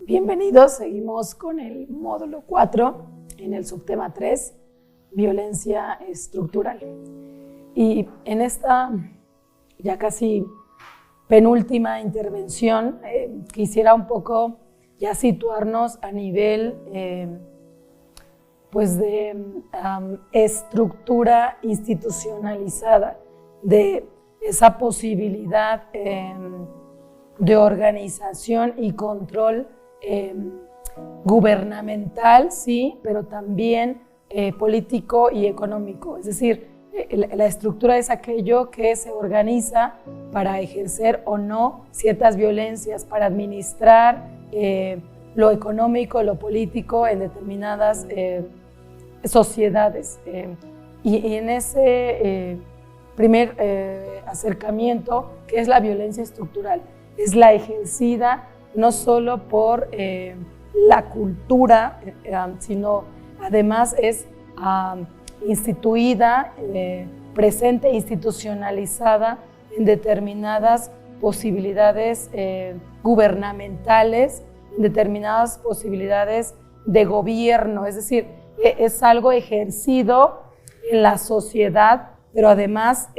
Bienvenidos, seguimos con el módulo 4 en el subtema 3, violencia estructural. Y en esta ya casi penúltima intervención quisiera un poco ya situarnos a nivel pues de estructura institucionalizada, de esa posibilidad de organización y control gubernamental, sí, pero también político y económico. Es decir, la estructura es aquello que se organiza para ejercer o no ciertas violencias, para administrar lo económico, lo político en determinadas sociedades. Y en ese primer acercamiento, que es la violencia estructural, es la ejercida no solo por la cultura, sino además es instituida, presente, institucionalizada en determinadas posibilidades gubernamentales, en determinadas posibilidades de gobierno. Es decir, es algo ejercido en la sociedad, pero además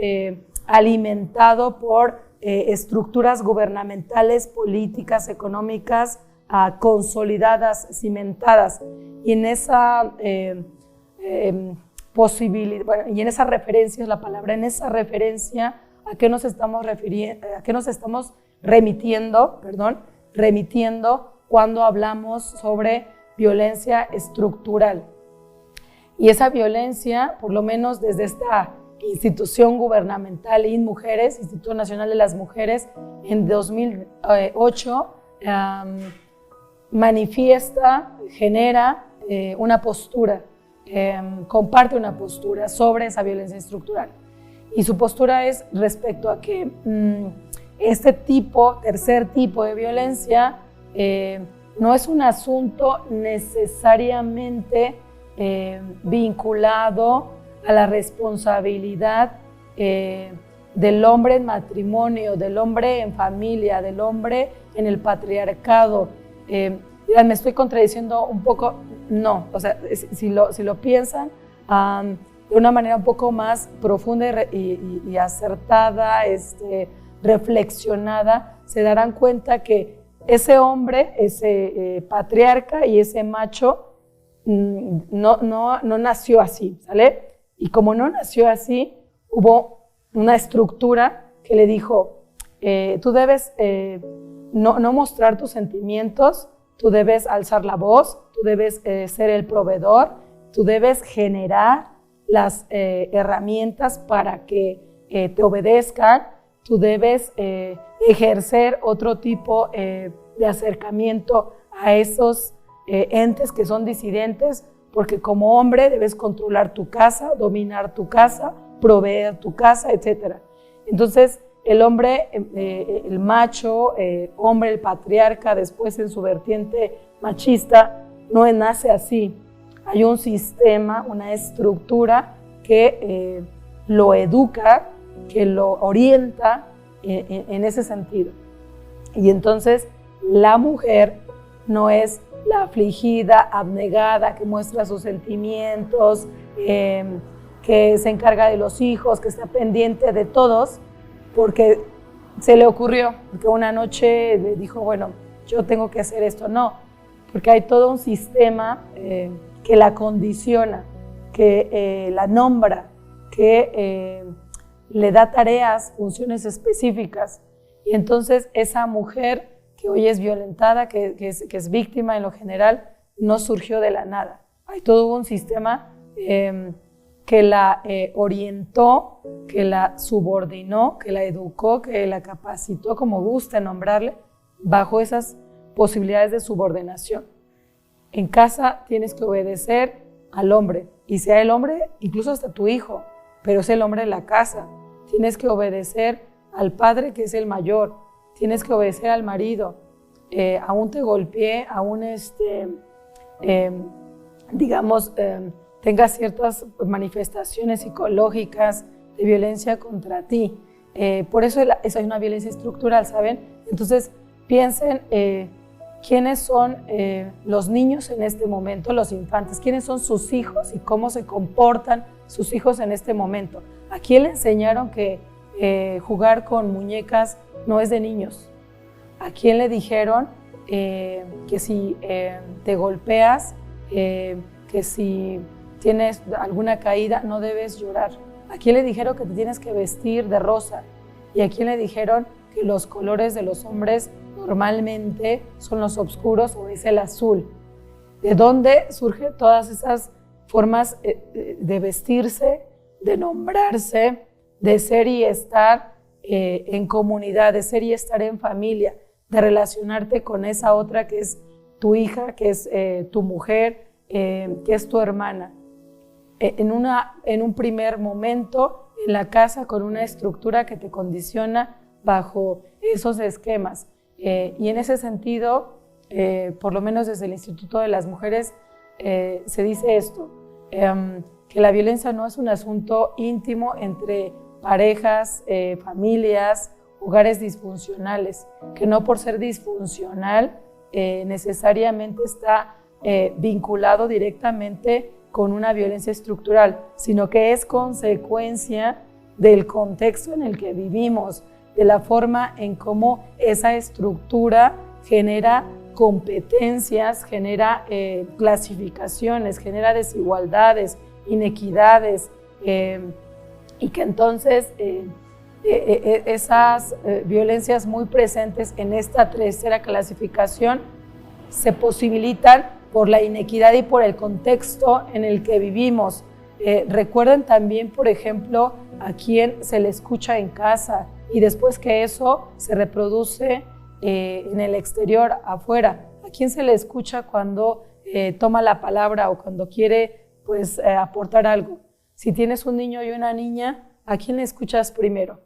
alimentado por estructuras gubernamentales, políticas, económicas, consolidadas, cimentadas. Y en esa posibilidad, bueno, y en esa referencia es la palabra, en esa referencia, ¿a qué nos estamos refiriendo? ¿A qué nos estamos remitiendo cuando hablamos sobre violencia estructural? Y esa violencia, por lo menos desde esta institución gubernamental INMujeres, Instituto Nacional de las Mujeres, en 2008 manifiesta, genera una postura, comparte una postura sobre esa violencia estructural. Y su postura es respecto a que este tercer tipo de violencia no es un asunto necesariamente vinculado a la responsabilidad del hombre en matrimonio, del hombre en familia, del hombre en el patriarcado. Me estoy contradiciendo un poco, no, o sea, si lo piensan de una manera un poco más profunda y acertada, reflexionada, se darán cuenta que ese hombre, ese patriarca y ese macho no nació así, ¿sale? Y como no nació así, hubo una estructura que le dijo, tú debes no mostrar tus sentimientos, tú debes alzar la voz, tú debes ser el proveedor, tú debes generar las herramientas para que te obedezcan, tú debes ejercer otro tipo de acercamiento a esos entes que son disidentes, porque como hombre debes controlar tu casa, dominar tu casa, proveer tu casa, etc. Entonces, el hombre, el macho, hombre, el patriarca, después en su vertiente machista, no nace así. Hay un sistema, una estructura que lo educa, que lo orienta en ese sentido. Y entonces, la mujer no es la afligida, abnegada, que muestra sus sentimientos, que se encarga de los hijos, que está pendiente de todos, porque se le ocurrió, porque una noche le dijo, bueno, yo tengo que hacer esto. No, porque hay todo un sistema que la condiciona, que la nombra, que le da tareas, funciones específicas. Y entonces esa mujer que hoy es violentada, que es víctima en lo general, no surgió de la nada. Hay todo un sistema que la orientó, que la subordinó, que la educó, que la capacitó, como guste nombrarle, bajo esas posibilidades de subordinación. En casa tienes que obedecer al hombre, y sea el hombre, incluso hasta tu hijo, pero es el hombre de la casa. Tienes que obedecer al padre, que es el mayor. Tienes que obedecer al marido, aún te golpee, aún tenga ciertas manifestaciones psicológicas de violencia contra ti. Por eso hay una violencia estructural, ¿saben? Entonces piensen quiénes son los niños en este momento, los infantes, quiénes son sus hijos y cómo se comportan sus hijos en este momento. ¿A quién le enseñaron que jugar con muñecas no es de niños? ¿A quién le dijeron que si te golpeas, que si tienes alguna caída no debes llorar? ¿A quién le dijeron que te tienes que vestir de rosa? ¿Y a quién le dijeron que los colores de los hombres normalmente son los oscuros o es el azul? ¿De dónde surgen todas esas formas de vestirse, de nombrarse, de ser y estar en comunidad, de ser y estar en familia, de relacionarte con esa otra que es tu hija, que es tu mujer, que es tu hermana? En un primer momento, en la casa, con una estructura que te condiciona bajo esos esquemas. Y en ese sentido, por lo menos desde el Instituto de las Mujeres, se dice esto, que la violencia no es un asunto íntimo entre parejas, familias, hogares disfuncionales, que no por ser disfuncional necesariamente está vinculado directamente con una violencia estructural, sino que es consecuencia del contexto en el que vivimos, de la forma en cómo esa estructura genera competencias, genera clasificaciones, genera desigualdades, inequidades, y que entonces esas violencias muy presentes en esta tercera clasificación se posibilitan por la inequidad y por el contexto en el que vivimos. Recuerden también, por ejemplo, a quién se le escucha en casa y después que eso se reproduce en el exterior, afuera. ¿A quién se le escucha cuando toma la palabra o cuando quiere aportar algo? Si tienes un niño y una niña, ¿a quién le escuchas primero?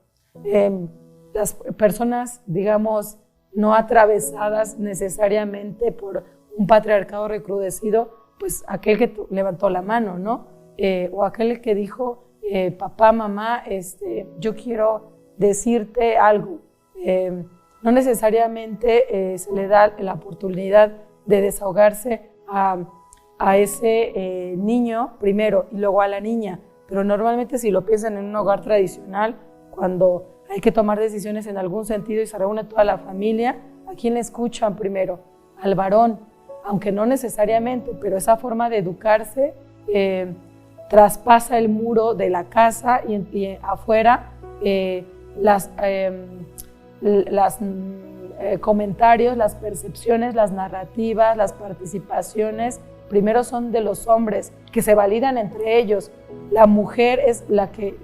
Las personas, digamos, no atravesadas necesariamente por un patriarcado recrudecido, pues aquel que levantó la mano, ¿no? O aquel que dijo, papá, mamá, yo quiero decirte algo. No necesariamente se le da la oportunidad de desahogarse a ese niño primero y luego a la niña, pero normalmente si lo piensan en un hogar tradicional, cuando hay que tomar decisiones en algún sentido y se reúne toda la familia, ¿a quién le escuchan primero? Al varón, aunque no necesariamente, pero esa forma de educarse traspasa el muro de la casa y afuera los comentarios, las percepciones, las narrativas, las participaciones, primero son de los hombres, que se validan entre ellos. La mujer es la que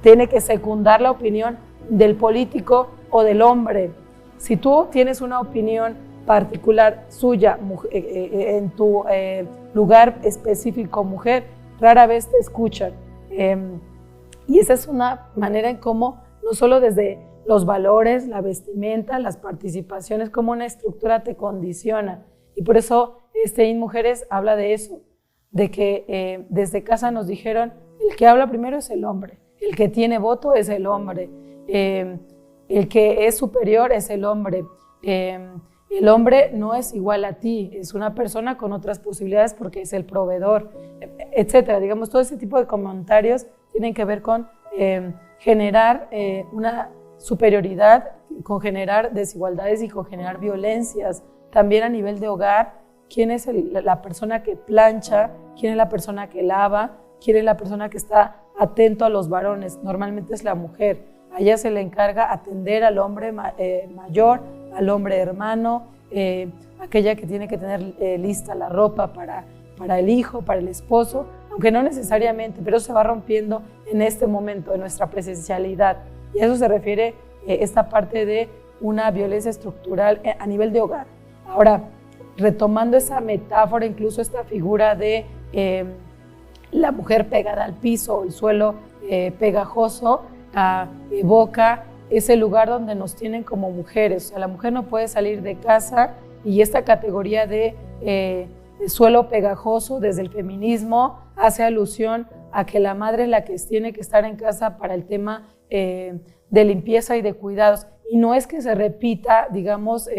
tiene que secundar la opinión del político o del hombre. Si tú tienes una opinión particular suya en tu lugar específico, mujer, rara vez te escuchan. Y esa es una manera en cómo, no solo desde los valores, la vestimenta, las participaciones, como una estructura te condiciona. Y por eso InMujeres habla de eso, de que desde casa nos dijeron, el que habla primero es el hombre, el que tiene voto es el hombre, el que es superior es el hombre. El hombre no es igual a ti, es una persona con otras posibilidades porque es el proveedor, etcétera. Digamos, todo ese tipo de comentarios tienen que ver con generar una superioridad, con generar desigualdades y con generar violencias. También a nivel de hogar, ¿quién es la persona que plancha? ¿Quién es la persona que lava? ¿Quién es la persona que está atento a los varones? Normalmente es la mujer. A ella se le encarga atender al hombre mayor, al hombre hermano, aquella que tiene que tener lista la ropa para el hijo, para el esposo, aunque no necesariamente, pero se va rompiendo en este momento, en nuestra presencialidad. Y a eso se refiere esta parte de una violencia estructural a nivel de hogar. Ahora, retomando esa metáfora, incluso esta figura de la mujer pegada al piso, el suelo pegajoso, evoca ese lugar donde nos tienen como mujeres. O sea, la mujer no puede salir de casa y esta categoría de suelo pegajoso desde el feminismo hace alusión a que la madre es la que tiene que estar en casa para el tema de limpieza y de cuidados. Y no es que se repita, digamos,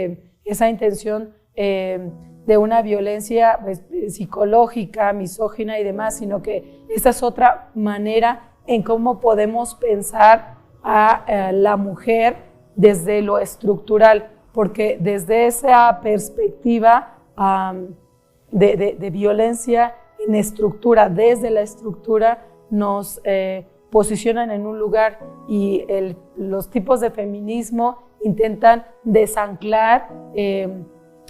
esa intención de una violencia pues, psicológica, misógina y demás, sino que esta es otra manera en cómo podemos pensar a la mujer desde lo estructural, porque desde esa perspectiva de violencia en estructura, desde la estructura nos posicionan en un lugar y los tipos de feminismo intentan desanclar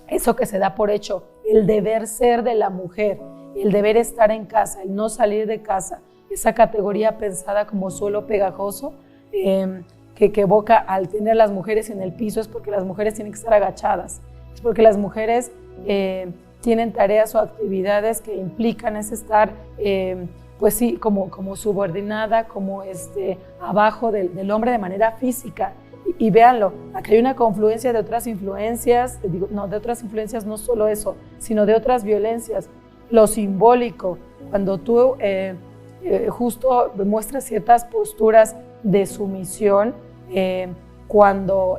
eso que se da por hecho, el deber ser de la mujer, el deber estar en casa, el no salir de casa, esa categoría pensada como suelo pegajoso que evoca al tener las mujeres en el piso es porque las mujeres tienen que estar agachadas, es porque las mujeres tienen tareas o actividades que implican ese estar pues sí, como subordinada, como abajo del hombre de manera física. Y véanlo, aquí hay una confluencia de otras influencias, de otras influencias no solo eso, sino de otras violencias. Lo simbólico, cuando tú justo muestras ciertas posturas de sumisión, cuando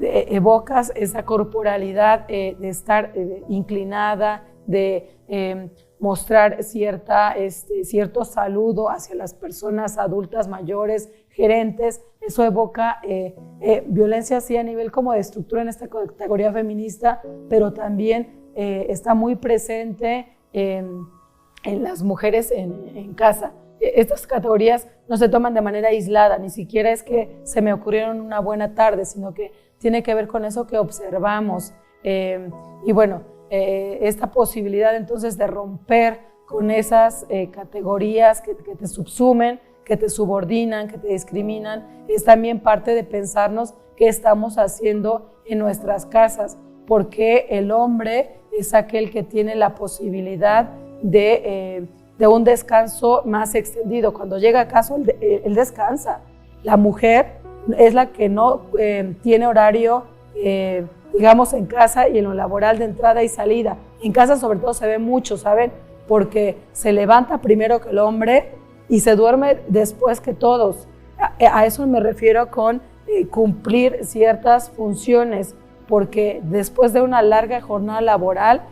evocas esa corporalidad de estar inclinada, de mostrar cierto saludo hacia las personas adultas mayores, gerentes, eso evoca violencia sí a nivel como de estructura en esta categoría feminista, pero también está muy presente en las mujeres en casa. Estas categorías no se toman de manera aislada, ni siquiera es que se me ocurrieron una buena tarde, sino que tiene que ver con eso que observamos. Y bueno, esta posibilidad entonces de romper con esas categorías que te subsumen, que te subordinan, que te discriminan, es también parte de pensarnos qué estamos haciendo en nuestras casas, porque el hombre es aquel que tiene la posibilidad de un descanso más extendido. Cuando llega a casa, él descansa. La mujer es la que no tiene horario, digamos, en casa y en lo laboral de entrada y salida. En casa sobre todo se ve mucho, ¿saben? Porque se levanta primero que el hombre y se duerme después que todos. A eso me refiero con cumplir ciertas funciones, porque después de una larga jornada laboral,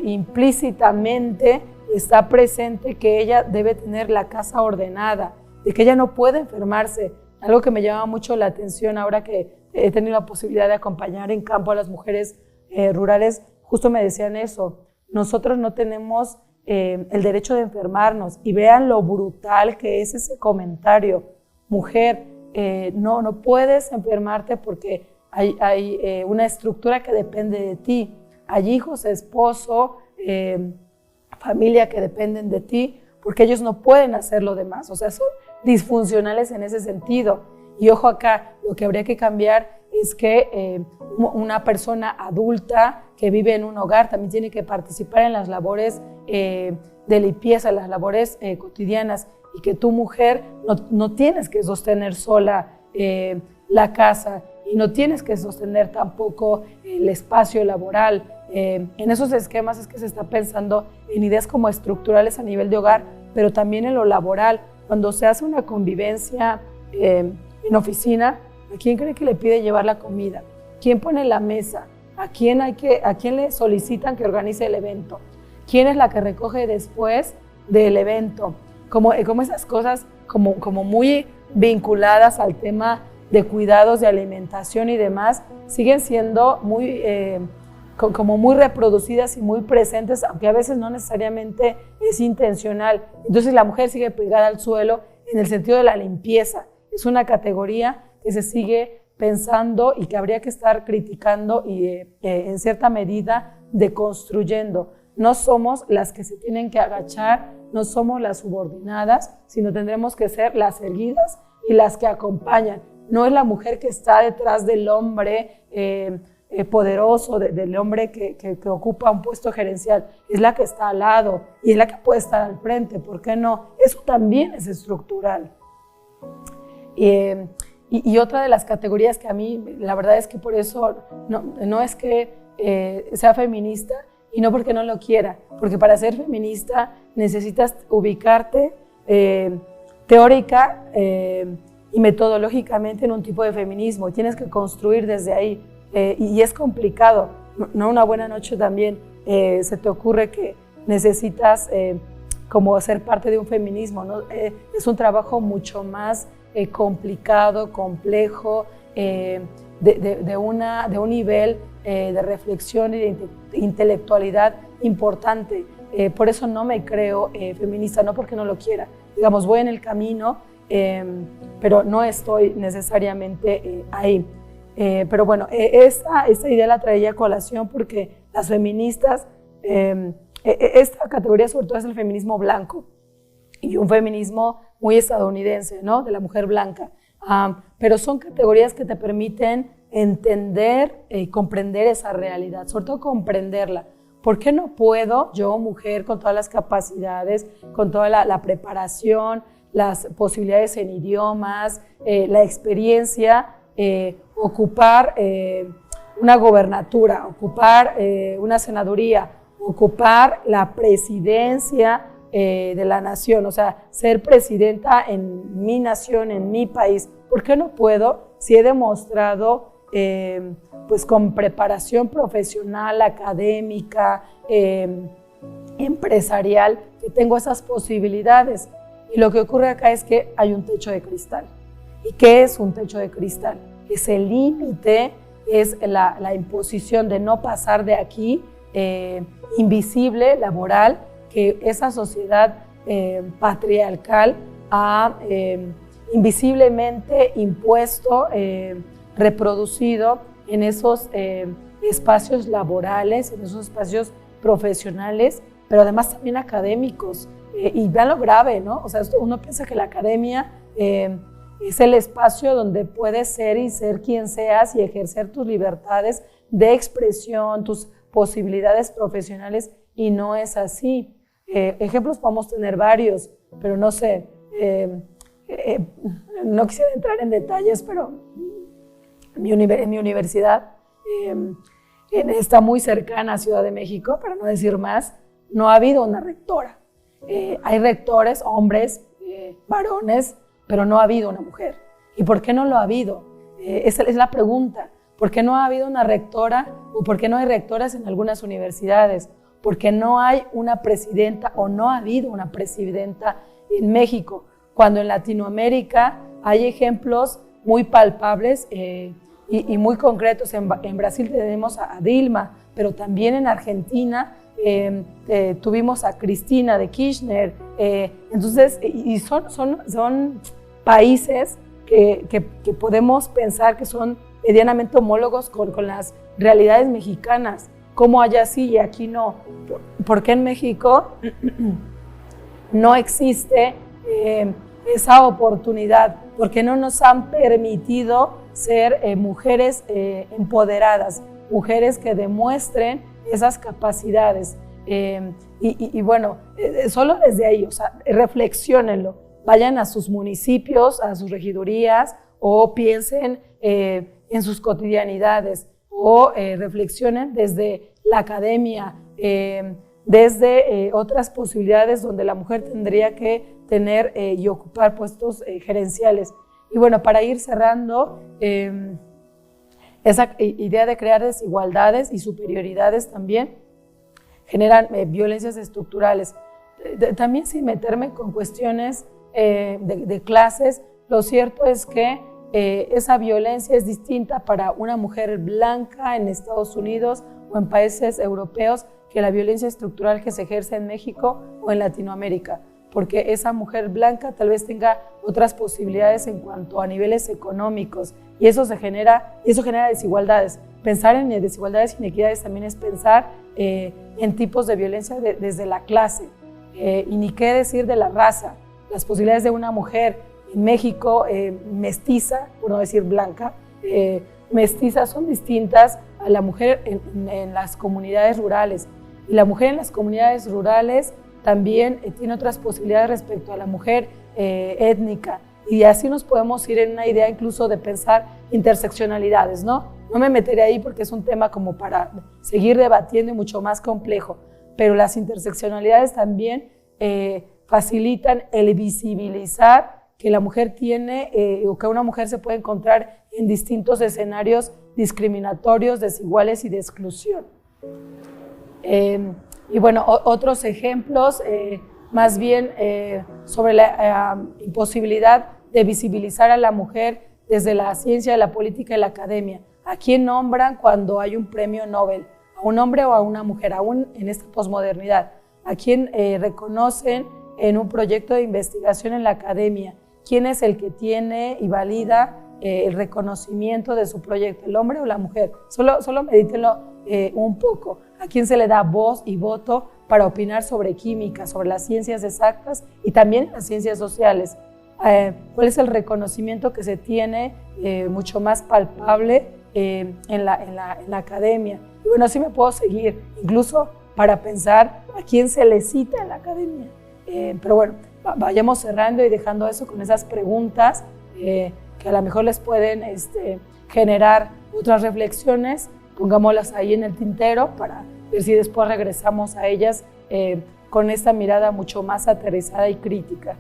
implícitamente está presente que ella debe tener la casa ordenada, de que ella no puede enfermarse. Algo que me llama mucho la atención ahora que he tenido la posibilidad de acompañar en campo a las mujeres rurales, justo me decían eso, nosotros no tenemos el derecho de enfermarnos, y vean lo brutal que es ese comentario. Mujer, no puedes enfermarte porque hay una estructura que depende de ti, hay hijos, esposo, familia que dependen de ti, porque ellos no pueden hacer lo demás, o sea, son disfuncionales en ese sentido. Y ojo acá, lo que habría que cambiar es que una persona adulta que vive en un hogar también tiene que participar en las labores de limpieza, las labores cotidianas, y que tu mujer no tienes que sostener sola la casa y no tienes que sostener tampoco el espacio laboral. En esos esquemas es que se está pensando en ideas como estructurales a nivel de hogar, pero también en lo laboral. Cuando se hace una convivencia en oficina, ¿a quién cree que le pide llevar la comida? ¿Quién pone la mesa? ¿A quién le solicitan que organice el evento? ¿Quién es la que recoge después del evento? Como esas cosas como muy vinculadas al tema de cuidados, de alimentación y demás, siguen siendo como muy reproducidas y muy presentes, aunque a veces no necesariamente es intencional. Entonces la mujer sigue pegada al suelo en el sentido de la limpieza. Es una categoría que se sigue pensando y que habría que estar criticando y en cierta medida deconstruyendo. No somos las que se tienen que agachar, no somos las subordinadas, sino tendremos que ser las erguidas y las que acompañan. No es la mujer que está detrás del hombre poderoso, del hombre que ocupa un puesto gerencial, es la que está al lado y es la que puede estar al frente. ¿Por qué no? Eso también es estructural. Y otra de las categorías que a mí, la verdad es que por eso no es que sea feminista, y no porque no lo quiera, porque para ser feminista necesitas ubicarte teórica y metodológicamente en un tipo de feminismo, y tienes que construir desde ahí. y es complicado, ¿no? Una buena noche también se te ocurre que necesitas como ser parte de un feminismo, ¿no? Es un trabajo mucho más complicado, complejo, de un nivel de reflexión y de intelectualidad importante. Por eso no me creo feminista, no porque no lo quiera. Digamos, voy en el camino, pero no estoy necesariamente ahí. Pero bueno, esta idea la traía a colación porque las feministas, esta categoría sobre todo es el feminismo blanco y un feminismo muy estadounidense, ¿no? De la mujer blanca. Pero son categorías que te permiten entender y comprender esa realidad, sobre todo comprenderla. ¿Por qué no puedo yo, mujer, con todas las capacidades, con toda la preparación, las posibilidades en idiomas, la experiencia, ocupar una gobernatura, ocupar una senaduría, ocupar la presidencia de la nación, o sea, ser presidenta en mi nación, en mi país? ¿Por qué no puedo si he demostrado pues con preparación profesional, académica, empresarial, que tengo esas posibilidades? Y lo que ocurre acá es que hay un techo de cristal. ¿Y qué es un techo de cristal? Ese límite es la imposición de no pasar de aquí, invisible, laboral, que esa sociedad patriarcal ha invisiblemente impuesto, reproducido en esos espacios laborales, en esos espacios profesionales, pero además también académicos. Y vean lo grave, ¿no? O sea, uno piensa que la academia es el espacio donde puedes ser y ser quien seas y ejercer tus libertades de expresión, tus posibilidades profesionales, y no es así. Ejemplos podemos tener varios, pero no sé, no quisiera entrar en detalles, pero en mi universidad está muy cercana a Ciudad de México, para no decir más, no ha habido una rectora. Hay rectores, hombres, varones, pero no ha habido una mujer. ¿Y por qué no lo ha habido? Esa es la pregunta. ¿Por qué no ha habido una rectora o por qué no hay rectoras en algunas universidades? ¿Por qué no hay una presidenta o no ha habido una presidenta en México? Cuando en Latinoamérica hay ejemplos muy palpables y muy concretos. En Brasil tenemos a Dilma, pero también en Argentina tuvimos a Cristina de Kirchner. Entonces, y son países que podemos pensar que son medianamente homólogos con las realidades mexicanas. ¿Cómo allá sí y aquí no? ¿Por qué en México no existe esa oportunidad? ¿Por qué no nos han permitido ser mujeres empoderadas, mujeres que demuestren esas capacidades? Y bueno, solo desde ahí, o sea, reflexiónenlo, vayan a sus municipios, a sus regidurías, o piensen en sus cotidianidades, o reflexionen desde la academia, desde otras posibilidades donde la mujer tendría que tener y ocupar puestos gerenciales. Y bueno, para ir cerrando, esa idea de crear desigualdades y superioridades también generan violencias estructurales. También sin meterme con cuestiones de clases, lo cierto es que esa violencia es distinta para una mujer blanca en Estados Unidos o en países europeos que la violencia estructural que se ejerce en México o en Latinoamérica, porque esa mujer blanca tal vez tenga otras posibilidades en cuanto a niveles económicos, y eso genera desigualdades. Pensar en desigualdades e inequidades también es pensar en tipos de violencia desde la clase, y ni qué decir de la raza. Las posibilidades de una mujer en México mestiza, por no decir blanca, mestiza, son distintas a la mujer en las comunidades rurales. Y la mujer en las comunidades rurales también tiene otras posibilidades respecto a la mujer étnica. Y así nos podemos ir en una idea incluso de pensar interseccionalidades, ¿no? No me meteré ahí porque es un tema como para seguir debatiendo y mucho más complejo, pero las interseccionalidades también facilitan el visibilizar que la mujer tiene o que una mujer se puede encontrar en distintos escenarios discriminatorios, desiguales y de exclusión. Y bueno, otros ejemplos, más bien sobre la imposibilidad de visibilizar a la mujer desde la ciencia, la política y la academia. ¿A quién nombran cuando hay un premio Nobel? ¿A un hombre o a una mujer? Aún en esta posmodernidad. ¿A quién reconocen en un proyecto de investigación en la academia? ¿Quién es el que tiene y valida el reconocimiento de su proyecto? ¿El hombre o la mujer? Solo medítenlo un poco. ¿A quién se le da voz y voto para opinar sobre química, sobre las ciencias exactas y también las ciencias sociales? ¿Cuál es el reconocimiento que se tiene mucho más palpable en la academia? Y bueno, así me puedo seguir, incluso para pensar a quién se le cita en la academia. Pero bueno, vayamos cerrando y dejando eso con esas preguntas que a lo mejor les pueden generar otras reflexiones. Pongámoslas ahí en el tintero para ver si después regresamos a ellas con esta mirada mucho más aterrizada y crítica.